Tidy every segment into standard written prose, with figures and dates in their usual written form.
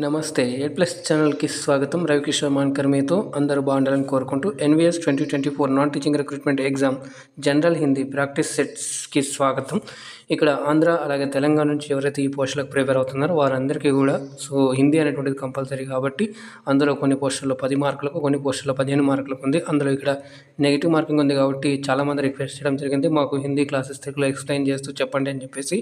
నమస్తే eight plus ఛానల్కి స్వాగతం. రవికిషోర్ మాన్కర్ మీతో. అందరూ బాగుండాలని కోరుకుంటూ NVS 2024 non teaching recruitment exam general Hindi practice సెట్స్కి స్వాగతం. ఇక్కడ ఆంధ్ర అలాగే తెలంగాణ నుంచి ఎవరైతే ఈ పోస్టులకు ప్రిపేర్ అవుతున్నారో వారందరికీ కూడా హిందీ అనేటువంటిది కంపల్సరీ కాబట్టి అందులో కొన్ని పోస్టుల్లో 10 మార్కులకు, కొన్ని పోస్టుల్లో 15 మార్కులకు ఉంది. అందులో ఇక్కడ నెగిటివ్ మార్కింగ్ ఉంది కాబట్టి చాలామంది రిక్వెస్ట్ చేయడం జరిగింది, మాకు హిందీ క్లాసెస్ తెలుగులో ఎక్స్ప్లెయిన్ చేస్తూ చెప్పండి అని చెప్పేసి.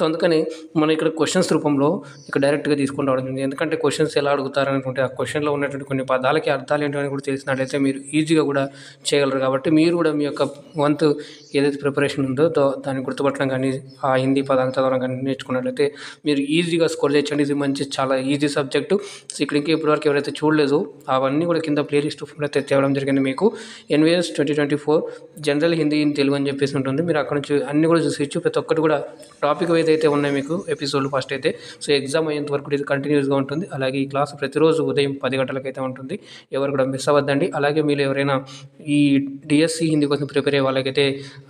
అందుకని మనం ఇక్కడ క్వశ్చన్స్ రూపంలో ఇక్కడ డైరెక్ట్గా తీసుకొని రావడం జరిగింది. ఎందుకంటే క్వశ్చన్స్ ఎలా అడుగుతారనుకుంటే ఆ క్వశ్చన్లో ఉన్నటువంటి కొన్ని పదాలకి అర్థాలు ఏంటో అని కూడా తెలిసినట్లయితే మీరు ఈజీగా కూడా చేయగలరు. కాబట్టి మీరు కూడా మీ యొక్క వంతు ఏదైతే ప్రిపరేషన్ ఉందో దాన్ని గుర్తుపట్టడం కానీ, ఆ హిందీ పదాలు చదవడం కానీ నేర్చుకున్నట్లయితే మీరు ఈజీగా స్కోర్ చేయొచ్చండి. ఇది మంచి చాలా ఈజీ సబ్జెక్టు. ఇక్కడ ఇంకా ఇప్పటివరకు ఎవరైతే చూడలేదో అవన్నీ కూడా కింద ప్లేలిస్ట్ రూపంలో తేవడం జరిగింది. మీకు NVS 2024 general Hindi in Telugu అని చెప్పేసి ఉంటుంది. మీరు అక్కడ నుంచి అన్ని కూడా చూసేయచ్చు. ప్రతి ఒక్కటి కూడా టాపిక్ ఏదైతే ఉన్నాయి మీకు ఎపిసోడ్లు ఫస్ట్ అయితే ఎగ్జామ్ అయ్యేంత వరకు ఇది కంటిన్యూస్గా ఉంటుంది. అలాగే ఈ క్లాస్ ప్రతిరోజు ఉదయం 10 గంటలకైతే ఉంటుంది. ఎవరు కూడా మిస్ అవ్వద్దండి. అలాగే మీరు ఎవరైనా ఈ డిఎస్సి హిందీ కోసం ప్రిపేర్ అయ్యే వాళ్ళకైతే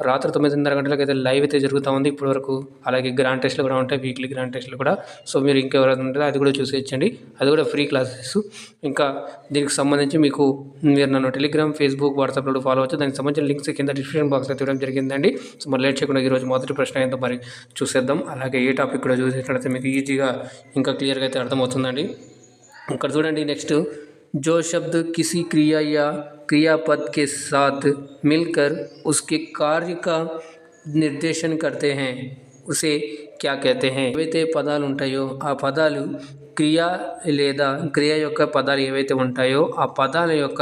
రాత్రి 9:30 గంటలకైతే లైవ్ అయితే జరుగుతూ ఉంది ఇప్పటివరకు. అలాగే గ్రాండ్ టెస్ట్లు కూడా ఉంటాయి, వీక్లీ గ్రాండ్ టెస్ట్లు కూడా. మీరు ఇంకెవరైనా ఉంటే అది కూడా చూసేయచ్చండి. అది కూడా ఫ్రీ క్లాసెస్. ఇంకా దీనికి సంబంధించి మీరు నన్ను టెలిగ్రామ్, ఫేస్బుక్, వాట్సాప్లో ఫాలో అవచ్చు. దానికి సంబంధించిన లింక్స్ కింద డిస్క్రిప్షన్ బాక్స్లో ఇవ్వడం జరిగిందండి. మరి లేట్ చేయకుండా ఈరోజు మొదటి ప్రశ్న ఏంటో మరి చూసేద్దాం. అలాగే ఏ టాపిక్ కూడా చూసేటట్లయితే మీకు ఈజీగా ఇంకా క్లియర్గా అయితే అర్థమవుతుందండి. ఇక్కడ చూడండి. నెక్స్ట్, जो शब्द किसी क्रिया या क्रियापद के साथ मिलकर उसके कार्य का निर्देशन करते हैं उसे क्या कहते हैं? ఏవైతే పదాలు ఉంటాయో ఆ పదాలు క్రియ లేదా క్రియ యొక్క పదాలు ఏవైతే ఉంటాయో ఆ పదాల యొక్క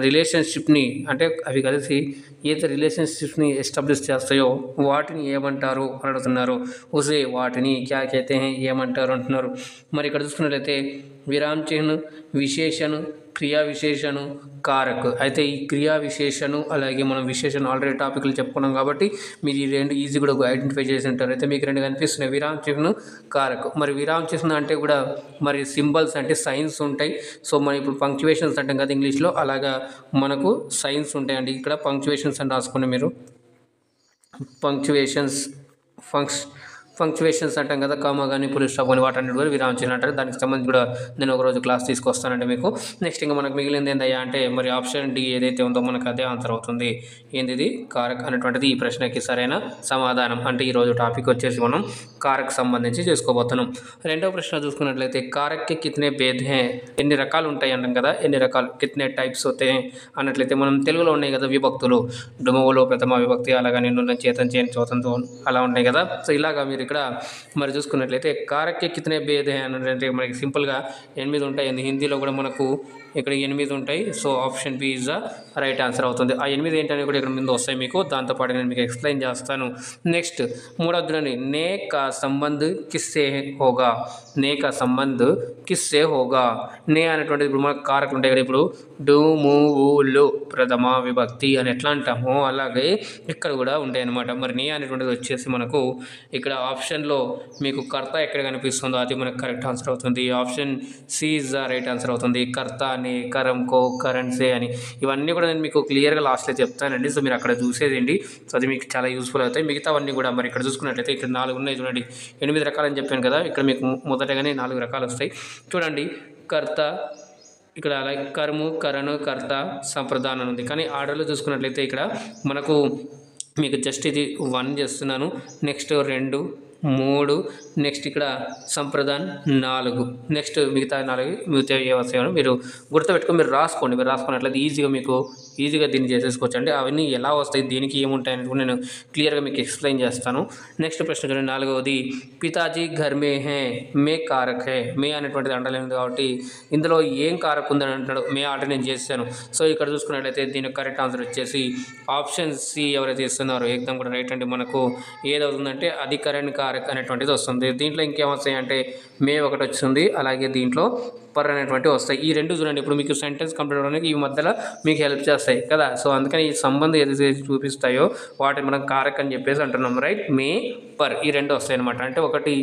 రిలేషన్షిప్ని, అంటే అవి కలిసి ఏదైతే రిలేషన్షిప్ని ఎస్టాబ్లిష్ చేస్తాయో వాటిని ఏమంటారు అని అడుగుతున్నారు. ఉసే వాటిని క్యా कहते हैं ఏమంటారు అంటున్నారు. మరి ఇక్కడ చూసుకున్నట్లయితే విరామ్ చిహ్న, విశేషణ, క్రియా విశేషణ, కారక్. అయితే ఈ క్రియా విశేషణ అలాగే మనం విశేషణ ఆల్రెడీ టాపిక్లు చెప్పుకున్నాం కాబట్టి మీరు ఈ రెండు ఈజీ కూడా ఐడెంటిఫై చేసి ఉంటారు. అయితే మీకు రెండు కనిపిస్తున్నాయి, విరామ్ చిహ్న, కారక్. మరి విరామ్ చిహ్న అంటే కూడా మరి సింబల్స్ అంటే సైన్స్ ఉంటాయి. మనం ఇప్పుడు పంక్చువేషన్స్ అంటాం కదా ఇంగ్లీష్లో, అలాగా మనకు సైన్స్ ఉంటాయండి. ఇక్కడ పంక్చువేషన్స్ అని రాసుకుని మీరు పంక్చువేషన్స్ అంటాం కదా, కామా కానీ పులి స్టాప్ కానీ వాటన్నిటి కూడా విరామ చిహ్నం అంటారు. దానికి సంబంధించి కూడా నేను ఒకరోజు క్లాస్ తీసుకొస్తానండి మీకు. నెక్స్ట్ ఇంకా మనకు మిగిలింది ఏందయ్యా అంటే మరి ఆప్షన్ డి ఏదైతే ఉందో మనకు అదే ఆన్సర్ అవుతుంది. ఏంది కారక్ అనేటువంటిది ఈ ప్రశ్నకి సరైన సమాధానం. అంటే ఈరోజు టాపిక్ వచ్చేసి మనం కారక్ సంబంధించి చేసుకోబోతున్నాం. రెండవ ప్రశ్న చూసుకున్నట్లయితే కారక్కి కితనే భేద్ హై, ఎన్ని రకాలు ఉంటాయి అంటాం కదా, ఎన్ని రకాలు కితనే టైప్స్ అవుతాయి అన్నట్లయితే మనం తెలుగులో ఉన్నాయి కదా విభక్తులు, డుమవులో ప్రథమ విభక్తి, అలాగా నిన్ను చేతన్ చేయని చోతంతో అలా ఉంటాయి కదా. ఇలాగా మీరు ఇక్కడ మరి చూసుకున్నట్లయితే కారక్కి కితనే భేద్ హై అంటే మనకి సింపుల్గా 8 ఉంటాయి. హిందీలో కూడా మనకు ఇక్కడ 8 ఉంటాయి. Option B is the right answer అవుతుంది. ఆ 8 ఏంటనేది కూడా ఇక్కడ ముందు వస్తాయి మీకు, దాంతోపాటు నేను మీకు ఎక్స్ప్లెయిన్ చేస్తాను. నెక్స్ట్ మూడవది, నే కా సంబంధ్ కిస్సే హోగా, నే కా సంబంధ్ కిస్సే హోగా. నే అనేటువంటిది ఇప్పుడు మనకు కారకులు ఉంటాయి కదా, ఇప్పుడు డు, ము, ఊ, లు ప్రథమ విభక్తి అని ఎట్లా అంటామో అలాగే ఇక్కడ కూడా ఉంటాయి అన్నమాట. మరి నే అనేటువంటిది వచ్చేసి మనకు ఇక్కడ ఆప్షన్లో మీకు కర్త ఎక్కడ కనిపిస్తుందో అది మనకు కరెక్ట్ ఆన్సర్ అవుతుంది. Option C is the right answer అవుతుంది. కర్త అని, కరం కో, కరణ్ సే అని ఇవన్నీ కూడా నేను మీకు క్లియర్గా లాస్ట్లో చెప్తానండి. మీరు అక్కడ చూసేదండి. అది మీకు చాలా యూస్ఫుల్ అవుతాయి. మిగతావన్నీ కూడా మరి ఇక్కడ చూసుకున్నట్లయితే ఇక్కడ 4 ఉన్నాయి చూడండి. 8 రకాలని చెప్పాను కదా, ఇక్కడ మీకు మొదటగానే 4 రకాలు వస్తాయి చూడండి. కర్త, ఇక్కడ అలాగే కర్ము, కరణ్, కర్త, సంప్రదానం ఉంది. కానీ ఆర్డర్లో చూసుకున్నట్లయితే ఇక్కడ మనకు మీకు జస్ట్ ఇది 1 చేస్తున్నాను, నెక్స్ట్ 2, 3, నెక్స్ట్ ఇక్కడ సంప్రదాన్ 4, నెక్స్ట్ మిగతా 4 ఏ వస్తాయో మీరు గుర్తుపెట్టుకొని మీరు రాసుకోండి. మీరు రాసుకున్నట్లయితే ఈజీగా దీన్ని చేసేసుకోవచ్చు అండి. అవన్నీ ఎలా వస్తాయి, దీనికి ఏముంటాయని కూడా నేను క్లియర్గా మీకు ఎక్స్ప్లెయిన్ చేస్తాను. నెక్స్ట్ ప్రశ్న చూడండి. 4వది, పితాజీ ఘర్ మే హే, మే కారక్ హే. మే అనేటువంటిది అండలేదు కాబట్టి ఇందులో ఏం కారక్ ఉందని అంటాడు. మే ఆర్డర్ నేను చేశాను. ఇక్కడ చూసుకున్నట్లయితే దీనికి కరెక్ట్ ఆన్సర్ వచ్చేసి ఆప్షన్ సి ఎవరైతే ఇస్తున్నారో ఏకదం కూడా రైట్ అండి. మనకు ఏదవుతుందంటే అధికరణ్ కారక్ అనేటువంటిది వస్తుంది. దీంట్లో ఇంకేమొస్తాయి అంటే మే ఒకటి వస్తుంది, అలాగే దీంట్లో పర్ అనేటువంటివి వస్తాయి. ఈ రెండు చూడండి, ఇప్పుడు మీకు సెంటెన్స్ కంప్లీట్ అవ్వడానికి ఈ మధ్యలో మీకు హెల్ప్ చేస్తాయి కదా. అందుకని ఈ సంబంధం ఏదైతే చూపిస్తాయో వాటిని మనం కారక్ అని చెప్పేసి అంటున్నాం, రైట్. మే, పర్ ఈ రెండు వస్తాయి అనమాట. అంటే ఒకటి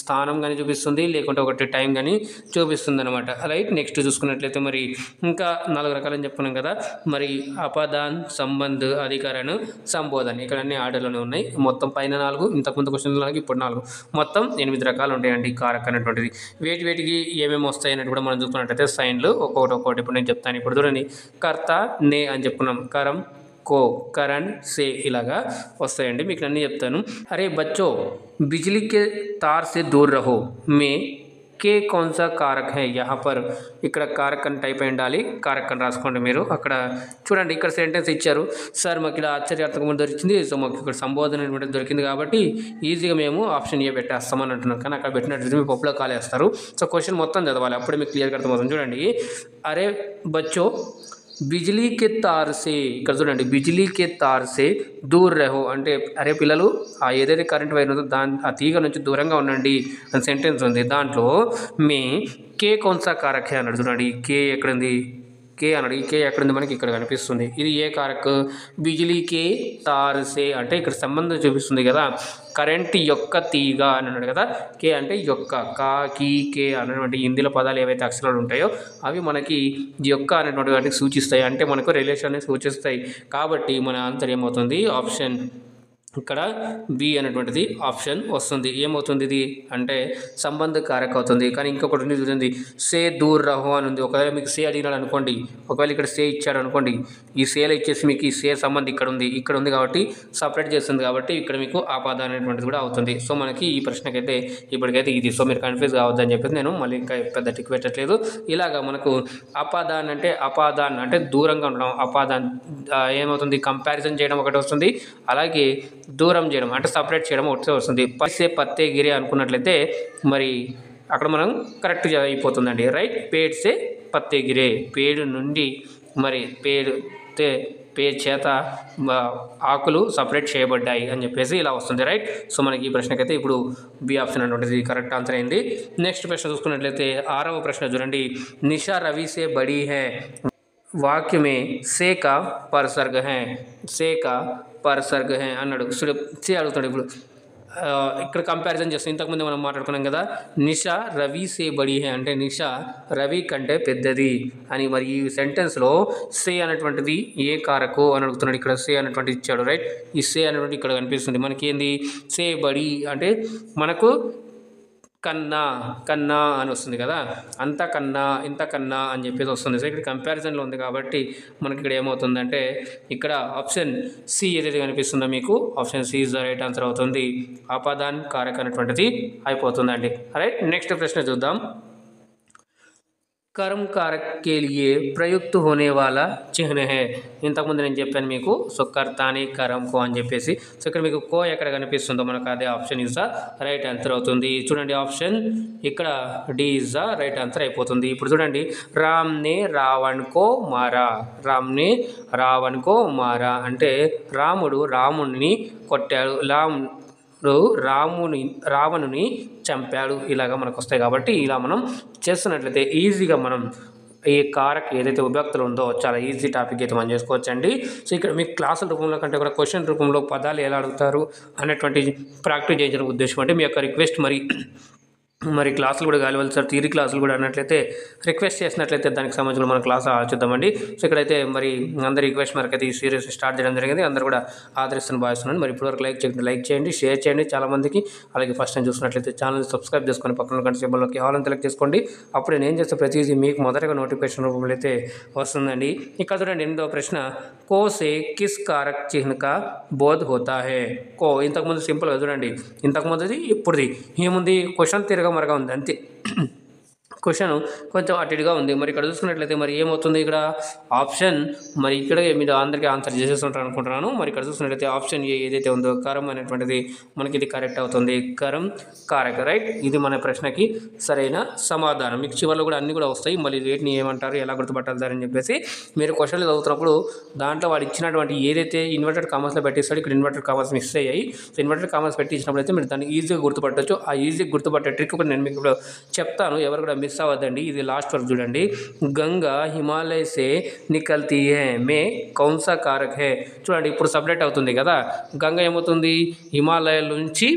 స్థానం కానీ చూపిస్తుంది, లేకుంటే ఒకటి టైం కానీ చూపిస్తుంది అనమాట, రైట్. నెక్స్ట్ చూసుకున్నట్లయితే మరి ఇంకా 4 రకాలని చెప్పుకున్నాం కదా. మరి అపదాన్, సంబంధ్, అధికరణ్, సంబోధన్ ఇక్కడ అన్ని ఆర్డర్లోనే ఉన్నాయి. మొత్తం పైన 4, ఇంతకుముందు క్వశ్చన్ 4, ఇప్పుడు 4 మొత్తం 8 రకాలు ఉంటాయండి కారక్ అనేటువంటిది. వేటికి ఏమేమి వస్తాయి అనేది కూడా మనం చూసుకున్నట్టయితే సైన్లు ఒక్కొక్కటి ఇప్పుడు నేను చెప్తాను. ఇప్పుడు చూడండి, కర్త నే అని చెప్పుకున్నాం, కరం को करण से ఇలాగా వస్తాయండి. మీకు అన్నీ చెప్తాను. అరే బచ్చో బిజ్లీ కే తార్ సే దూర్ రహో మే కే కౌన్ సా కారక్ హై యహా పర్. ఇక్కడ కారక్ అని టైప్ అయి ఉండాలి, కారక్ అని రాసుకోండి మీరు. అక్కడ చూడండి, ఇక్కడ సెంటెన్స్ ఇచ్చారు. సార్ మాకు ఇలా ఆశ్చర్యాత్మకం దొరికింది, సో మాకు ఇక్కడ సంబోధన అనేటువంటి దొరికింది కాబట్టి ఈజీగా మేము ఆప్షన్ ఏ పెట్టేస్తామని అంటున్నాం. కానీ అక్కడ పెట్టినట్టు మీరు పప్పులో కాలేస్తారు. సో క్వశ్చన్ మొత్తం చదవాలి, అప్పుడే మీకు క్లియర్గా అర్థమవుతుంది. చూడండి, అరే బచ్చో బిజ్లీ కే తార్ సే, ఇక్కడ చూడండి, బిజ్లీ కే తార్ సే దూర్ రహో అంటే అరే పిల్లలు ఏదైతే కరెంట్ వైర్ ఉందో ఆ తీగ నుంచి దూరంగా ఉండండి అని సెంటెన్స్ ఉంది. దాంట్లో మే కే కౌన్సా కారక్ హై అన్నాడు. చూడండి, కే ఎక్కడుంది, కే అన్నాడు. ఈ కే ఎక్కడుంది మనకి ఇక్కడ కనిపిస్తుంది. ఇది ఏ కారక్, బిజ్లీ కే తార్ సే అంటే ఇక్కడ సంబంధం చూపిస్తుంది కదా, కరెంట్ యొక్క తీగ అని అన్నాడు కదా. కే అంటే యొక్క, కా కీ కే అనేటువంటి హిందీలో పదాలు ఏవైతే అక్షరాలు ఉంటాయో అవి మనకి యొక్క అనేటువంటి వాటికి సూచిస్తాయి, అంటే మనకు రిలేషన్ సూచిస్తాయి. కాబట్టి మన ఆన్సర్ ఏమవుతుంది, ఆప్షన్ ఇక్కడ బి అనేటువంటిది ఆప్షన్ వస్తుంది. ఏమవుతుంది ఇది అంటే సంబంధ కారక్ అవుతుంది. కానీ ఇంకొకటి ఉంది చూడండి, సే దూర్ రహో అని ఉంది. ఒకవేళ మీకు సే అడిగినాడు అనుకోండి, ఒకవేళ ఇక్కడ సే ఇచ్చాడు అనుకోండి, ఈ సేలో ఇచ్చేసి మీకు ఈ సే సంబంధం ఇక్కడ ఉంది కాబట్టి సపరేట్ చేస్తుంది, కాబట్టి ఇక్కడ మీకు ఆపాద అనేటువంటిది కూడా అవుతుంది. సో మనకి ఈ ప్రశ్నకైతే ఇప్పటికైతే ఇది. సో మీరు కన్ఫ్యూజ్ కావద్దని చెప్పేసి నేను మళ్ళీ ఇంకా పెద్ద టిక్ పెట్టట్లేదు. ఇలాగా మనకు అపాదాన్ అంటే దూరంగా ఉండడం, అపాదాన్ ఏమవుతుంది, కంపారిజన్ చేయడం ఒకటి వస్తుంది, అలాగే దూరం చేయడం అంటే సపరేట్ చేయడం ఒకటి వస్తుంది. పైసే పత్తే గిరే అనుకున్నట్లయితే మరి అక్కడ మనం కరెక్ట్గా అయిపోతుందండి. రైట్, పేడ్ సే పత్తే గిరే, పేడు నుండి మరి పేరు చేత ఆకులు సపరేట్ చేయబడ్డాయి అని చెప్పేసి ఇలా వస్తుంది. రైట్, సో మనకి ఈ ప్రశ్నకైతే ఇప్పుడు బి ఆప్షన్ అనేటువంటిది కరెక్ట్ ఆన్సర్ అయింది. నెక్స్ట్ ప్రశ్న చూసుకున్నట్లయితే 6వ ప్రశ్న చూడండి, నిషా రవి సే బడి హై వాక్య మే సే కా పర్సర్గ హై, సే కా పర్సర్గ హై అన్నాడు. సే అడుగుతాడు. ఇప్పుడు ఇక్కడ కంపారిజన్ చేస్తాం. ఇంతకుముందు మనం మాట్లాడుకున్నాం కదా, నిషా రవి సే బడి హై అంటే నిషా రవి కంటే పెద్దది అని. మరి ఈ సెంటెన్స్లో సే అనేటువంటిది ఏ కారకు అని అడుగుతున్నాడు. ఇక్కడ సే అనేటువంటి ఇచ్చాడు. రైట్, ఈ సే అనేటువంటి ఇక్కడ కనిపిస్తుంది మనకి. ఏంది సే బడి అంటే మనకు కన్నా అని వస్తుంది కదా, అంతకన్నా ఇంతకన్నా అని చెప్పేసి వస్తుంది. సో ఇక్కడ కంపారిజన్లో ఉంది కాబట్టి మనకి ఇక్కడ ఏమవుతుందంటే ఇక్కడ ఆప్షన్ సి ఏదైతే కనిపిస్తుందో మీకు, option C is the right answer అవుతుంది. ఆపాదాన్ కారక్ అనేటువంటిది అయిపోతుందండి. రైట్, నెక్స్ట్ ప్రశ్న చూద్దాం. कर्म कारक के लिए प्रयुक्त होने वाला चिह्न है. ఇంతకుముందు నేను చెప్పాను మీకు. సో కర్తాని కరం కో అని చెప్పేసి. సో ఇక్కడ మీకు కో ఎక్కడ కనిపిస్తుందో మనకు అదే option is the right answer అవుతుంది. చూడండి, ఆప్షన్ ఇక్కడ D is the right answer అయిపోతుంది. ఇప్పుడు చూడండి, రామ్ నే రావణ్ కో మారా, రామ్ నే రావణ్ కో మారా అంటే రాముడు రాముడిని కొట్టాడు, రావణుని చంపాడు, ఇలాగా మనకు వస్తాయి. కాబట్టి ఇలా మనం చేస్తున్నట్లయితే ఈజీగా మనం ఈ కారక్ ఏదైతే విభక్తులు ఉందో చాలా ఈజీ టాపిక్ అయితే మనం చేసుకోవచ్చండి. సో ఇక్కడ మీకు క్లాసుల రూపంలో కంటే కూడా క్వశ్చన్ రూపంలో పదాలు ఎలా అడుగుతారు అనేటువంటి ప్రాక్టీస్ చేయించిన ఉద్దేశం. అంటే మీ యొక్క రిక్వెస్ట్ మరి క్లాసులు కూడా కావాలి సార్, థియరీ క్లాసులు కూడా అన్నట్లయితే రిక్వెస్ట్ చేసినట్లయితే దానికి సంబంధించిన మన క్లాస్ చూద్దామండి. సో ఇక్కడైతే మరి అందరి రిక్వెస్ట్ మనకి అయితే ఈ సిరీస్ స్టార్ట్ చేయడం జరిగింది. అందరూ కూడా ఆదరిస్తున్న భావిస్తున్నాను. మరి ఇప్పటివరకు లైక్ చేయండి, షేర్ చేయండి చాలామందికి. అలాగే ఫస్ట్ టైం చూసినట్లయితే ఛానల్ సబ్స్క్రైబ్ చేసుకొని పక్కన గంట సింబల్లోకి ఆల్ అని సెలెక్ట్ చేసుకోండి. అప్పుడే నేను చేసే ప్రతిదీ మీకు మొదటగా నోటిఫికేషన్ రూపంలో అయితే వస్తుందండి. ఇక్కడ చూడండి, 8వ ప్రశ్న, కో సే కిస్ కారక్ చిహ్న కా బోధ్ హోతా హై. కో ఇంతకుముందు సింపుల్గా చూడండి, ఇంతకుముందుది ఇప్పుడుది ఏముంది, క్వశ్చన్ తిరగ మరగా ఉంది అంతే. క్వశ్చన్ కొంచెం అటుగా ఉంది. మరి ఇక్కడ చూసుకున్నట్లయితే మరి ఏమవుతుంది, ఇక్కడ ఆప్షన్ మరి ఇక్కడ మీరు అందరికీ ఆన్సర్ చేసేస్తుంటారు అనుకుంటున్నాను. మరి ఇక్కడ చూసుకున్నట్లయితే ఆప్షన్ ఏ ఏదైతే ఉందో కరం అనేటువంటిది మనకి ఇది కరెక్ట్ అవుతుంది. కరం కారక. రైట్, ఇది మన ప్రశ్నకి సరైన సమాధానం. మీకు చివరిలో కూడా అన్నీ కూడా వస్తాయి. మళ్ళీ వీటిని ఏమంటారు, ఎలా గుర్తుపట్టాలని చెప్పేసి మీరు క్వశ్చన్లు చదువుతున్నప్పుడు దాంట్లో వాడు ఇచ్చినటువంటి ఏదైతే ఇన్వర్టెడ్ కామర్స్లో పెట్టిస్తాడు, ఇక్కడ ఇన్వర్టెడ్ కామర్స్ మిస్ అయ్యాయి. సో ఇన్వర్టెడ్ కామర్స్ పెట్టించినప్పుడు అయితే మీరు దాన్ని ఈజీగా గుర్తుపట్టవచ్చు. ఆ ఈజీగా గుర్తుపట్టే ట్రిక్ కూడా నేను మీకు ఇప్పుడు చెప్తాను. ఎవరు కూడా మిస్ అవ్వద్దండి. ఇది లాస్ట్ వరకు చూడండి. గంగా హిమాలయ సే నికల్తీ హై మే కౌన్ సా కారక్ హై. చూడండి ఇప్పుడు సపరేట్ అవుతుంది కదా. గంగ ఏమవుతుంది, హిమాలయాల నుంచి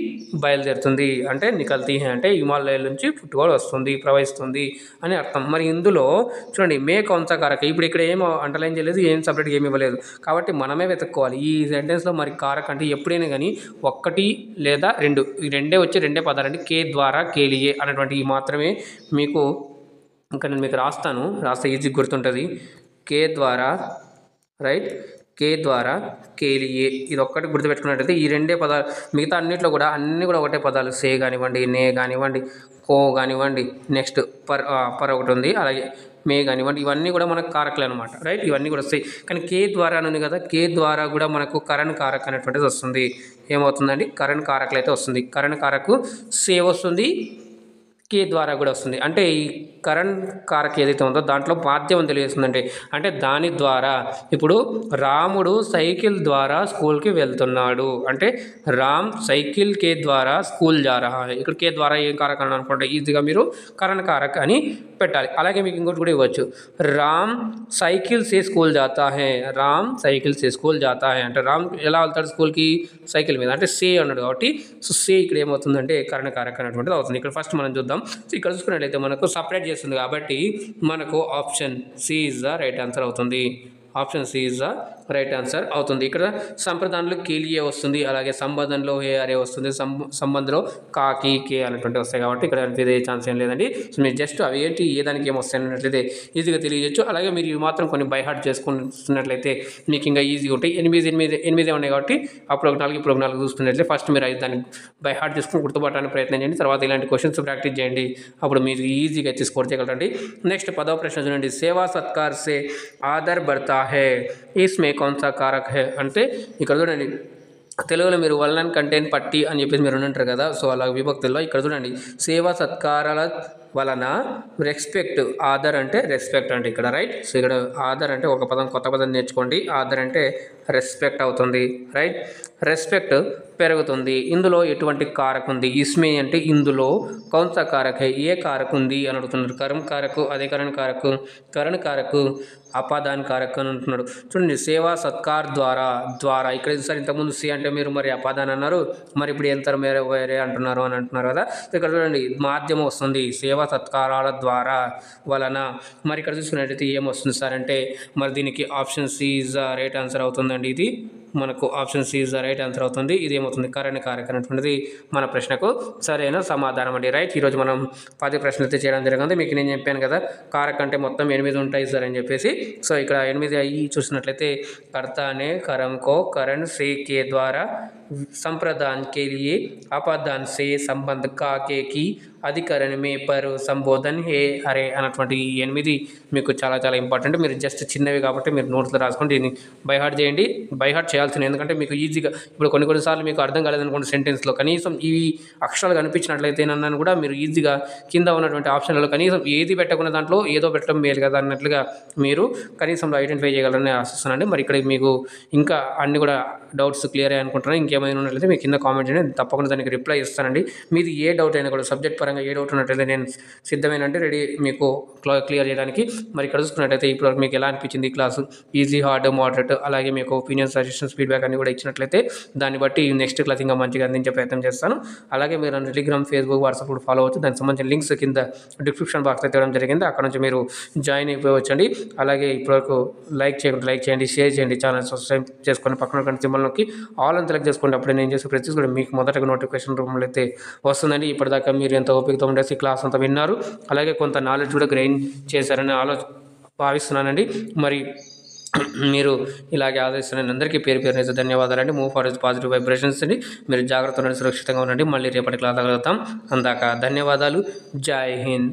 బయలుదేరుతుంది అంటే నికల్తీ హై అంటే హిమాలయాల నుంచి పుట్టుకొని వస్తుంది, ప్రవహిస్తుంది అని అర్థం. మరి ఇందులో చూడండి మే కౌన్ సా కారక్, ఇప్పుడు ఇక్కడ ఏం అండర్లైన్ చేయలేదు, ఏం సపరేట్గా ఏమి ఇవ్వలేదు కాబట్టి మనమే వెతుక్కోవాలి. ఈ సెంటెన్స్లో మరి కారక్ అంటే ఎప్పుడైనా కానీ ఒకటి లేదా రెండు, ఈ రెండే వచ్చి రెండే పదాలండి. కే ద్వారా కేలియే అనేటువంటి మాత్రమే మీకు ఇంకా నేను మీకు రాస్తే ఈజీ గుర్తుంటుంది. కే ద్వారా రైట్, కే ద్వారా కేలియే ఇది ఒక్కటి గుర్తుపెట్టుకున్నట్టయితే ఈ రెండే పదాలు. మిగతా అన్నింటిలో కూడా అన్నీ కూడా ఒకటే పదాలు. సే కానివ్వండి, నే కానివ్వండి, కో కానివ్వండి, నెక్స్ట్ పర్ ఒకటి ఉంది, అలాగే మే కానివ్వండి, ఇవన్నీ కూడా మనకు కారకులు అనమాట. రైట్, ఇవన్నీ కూడా వస్తాయి. కానీ కే ద్వారా అని ఉంది కదా, కే ద్వారా కూడా మనకు కరణ్ కారక్ అనేటువంటిది వస్తుంది. ఏమవుతుందండి, కరణ్ కారకులు అయితే వస్తుంది. కరణ్ కారకు సే వస్తుంది, కే ద్వారా కూడా వస్తుంది. అంటే ఈ కరణ్ కారక్ ఏదైతే ఉందో దాంట్లో మాధ్యమం తెలియజేస్తుందంటే అంటే దాని ద్వారా ఇప్పుడు రాముడు సైకిల్ ద్వారా స్కూల్కి వెళ్తున్నాడు అంటే రామ్ సైకిల్ కే ద్వారా స్కూల్ జా రహా హై. ఇక్కడ కే ద్వారా ఏం కారక్ అని అనుకుంటే ఈజీగా మీరు కరణ్ కారక్ అని పెట్టాలి. అలాగే మీకు ఇంకోటి కూడా ఇవ్వచ్చు. రామ్ సైకిల్ సే స్కూల్ జాతా హై. రామ్ సైకిల్ సే స్కూల్ జాతా హై అంటే రామ్ ఎలా వెళ్తాడు స్కూల్కి, సైకిల్ మీద. అంటే సే అన్నాడు కాబట్టి సో సే ఇక్కడ ఏమవుతుందంటే కరణ్ కారక్ అనేటువంటిది అవుతుంది. ఇక్కడ ఫస్ట్ మనం చూద్దాం. సో ఇక్కడ చూసుకున్నట్లయితే మనకు సపరేట్ చేస్తుంది కాబట్టి మనకు option C is the right answer అవుతుంది. Option C is the right answer అవుతుంది. ఇక్కడ సంప్రదాయంలో కేలియే వస్తుంది, అలాగే సంబంధంలో హే అరే వస్తుంది, సంబంధంలో కాకి కే అనేటువంటి వస్తాయి కాబట్టి ఇక్కడ ఇదే ఛాన్స్ ఏం లేదండి. సో మీరు జస్ట్ అవి ఏంటి ఏ దానికి ఏమొస్తాయి అన్నట్లయితే ఈజీగా తెలియజేయచ్చు. అలాగే మీరు ఇవి మాత్రం కొన్ని బై హార్ట్ చేసుకున్నట్లయితే మీకు ఇంకా ఈజీగా ఉంటాయి. ఎనిమిది ఉన్నాయి కాబట్టి అప్పుడు ఒక 4 ఇప్పుడు ఒక 4 చూసుకున్నట్లయితే ఫస్ట్ మీరు ఐదు దాన్ని బై హార్ట్ చేసుకుని గుర్తుపట్టడానికి ప్రయత్నం చేయండి. తర్వాత ఇలాంటి క్వశ్చన్స్ ప్రాక్టీస్ చేయండి, అప్పుడు మీరు ఈజీగా వచ్చి స్కోర్ చేయగలరండి. నెక్స్ట్ 10వ ప్రశ్న చూడండి. సేవా సత్కార్ సే ఆదర్ బర్తా హై ఇస్మే కౌన్ సా కారక్ హై అంటే ఇక్కడ చూడండి తెలుగులో మీరు వలన కంటెంట్ పట్టి అని చెప్పేసి మీరు అంటారు కదా. సో అలా విభక్తుల్లో ఇక్కడ చూడండి సేవా సత్కారాల వలన రెస్పెక్ట్, ఆదర్ అంటే రెస్పెక్ట్ అంటే ఇక్కడ రైట్. సో ఇక్కడ ఆదర్ అంటే ఒక పదం కొత్త పదం నేర్చుకోండి. ఆదర్ అంటే రెస్పెక్ట్ అవుతుంది రైట్, రెస్పెక్ట్ పెరుగుతుంది. ఇందులో ఎటువంటి కారక్ ఉంది, ఇస్మే అంటే ఇందులో, కౌన్ సా కారక్ హై ఏ కారక్ ఉంది అని అడుగుతున్నారు. కరణ్ కారకు, అధికరణ్ కారకు, కరణ్ కారకు, అపాదాన్ కారక్ అని అంటున్నాడు. చూడండి సేవా సత్కార్ ద్వారా ఇక్కడ సార్ ఇంతకుముందు సి అంటే మీరు మరి అపాదాన్ అన్నారు, మరి ఇప్పుడు ఎంత వేరే అంటున్నారు అని అంటున్నారు కదా. ఇక్కడ చూడండి మాధ్యమం వస్తుంది సేవా సత్కారాల ద్వారా వలన. మరి ఇక్కడ చూసుకున్నట్టయితే ఏమొస్తుంది సార్ అంటే మరి దీనికి option C is the right answer అవుతుందండి. ఇది మనకు option C is the right answer అవుతుంది. ఇది ఏమవుతుంది కరణ్ కారక్ అనేటువంటిది మన ప్రశ్నకు సరైన సమాధానం అండి రైట్. ఈరోజు మనం 10 ప్రశ్నలు అయితే చేయడం జరిగింది. మీకు నేను చెప్పాను కదా కారక్ అంటే మొత్తం 8 ఉంటాయి సార్ అని చెప్పేసి. సో ఇక్కడ 8 అయ్యి చూసినట్లయితే కర్తానే కరం కో కరణ్ సే కే ద్వారా సంప్రదాన్ కే లియే అపాదాన్ సే సంబంధ కా కే కి అధికరణ్ మే పర్ సంబోధన్ హే అరే అన్నటువంటి 8 మీకు చాలా చాలా ఇంపార్టెంట్. మీరు జస్ట్ చిన్నవి కాబట్టి మీరు నోట్స్లో రాసుకోండి, దీన్ని బై హార్ట్ చేయండి. బై హార్ట్ చేయాల్సింది ఎందుకంటే మీకు ఈజీగా ఇప్పుడు కొన్నిసార్లు మీకు అర్థం కాలేదనుకోండి సెంటెన్స్లో కనీసం ఈ అక్షరాలు కనిపించినట్లయితే నన్ను కూడా మీరు ఈజీగా కింద ఉన్నటువంటి ఆప్షన్లలో కనీసం ఏది పెట్టకుండా దాంట్లో ఏదో పెట్టడం మేలు కదా అన్నట్లుగా మీరు కనీసం ఐడెంటిఫై చేయగలరని ఆశిస్తున్నానండి. మరి ఇక్కడ మీకు ఇంకా అన్ని కూడా డౌట్స్ క్లియర్ అయ్యి అనుకుంటున్నాను. ఇంకేమైనా ఉన్నట్లయితే మీకు కింద కామెంట్ చేయండి, తప్పకుండా దానికి రిప్లై ఇస్తానండి. మీది ఏ డౌట్ అయినా కూడా సబ్జెక్ట్ పరంగా ఏ డౌట్ ఉన్నట్లయితే నేను సిద్ధమేనంటే రెడీ మీకు క్లియర్ చేయడానికి. మరి ఇక్కడ చూసుకున్నట్టయితే ఇప్పుడు మీకు ఎలా అనిపించింది ఈ క్లాసు, ఈజీ, హార్డ్, మోడరేట్, అలాగే మీకు ఒపీనియన్, సజెషన్స్, ఫీడ్బ్యాక్ అన్ని కూడా ఇచ్చినట్లయితే దాన్ని బట్టి నెక్స్ట్ క్లాస్ ఇంకా మంచిగా అందించే ప్రయత్నం చేస్తాను. అలాగే మీరు టెలిగ్రామ్, ఫేస్బుక్, వాట్సాప్ కూడా ఫాలో అవచ్చు. దానికి సంబంధించిన లింక్స్ కింద డిస్క్రిప్షన్ బాక్స్ అయితే ఇవ్వడం జరిగింది, అక్కడ నుంచి మీరు జాయిన్ అయిపోవచ్చండి. అలాగే ఇప్పటివరకు లైక్ చేయండి, షేర్ చేయండి, ఛానల్ సబ్స్క్రైబ్ చేసుకొని పక్కన సింబల్ నొక్కి ఆల్ అని సెలెక్ట్ చేసుకోండి. అప్పుడు నేను చేసే ప్రతి కూడా మీకు మొదటగా నోటిఫికేషన్ రూపంలో అయితే వస్తుందండి. ఇప్పటిదాకా మీరు ఎంత ఓపికతో ఉండేసి క్లాస్ అంతా విన్నారు, అలాగే కొంత నాలెడ్జ్ కూడా గెయిన్ చేశారని భావిస్తున్నానండి. మరి మీరు ఇలాగే ఆదరిస్తున్న అందరికీ పేరు పేరు ధన్యవాదాలండి. మూవ్ ఫార్ పాజిటివ్ వైబ్రేషన్స్ అండి. మీరు జాగ్రత్తగా సురక్షితంగా ఉండండి. మళ్ళీ రేపటి క్లాస్ కలుగుతాం. అందాక ధన్యవాదాలు. జై హింద్.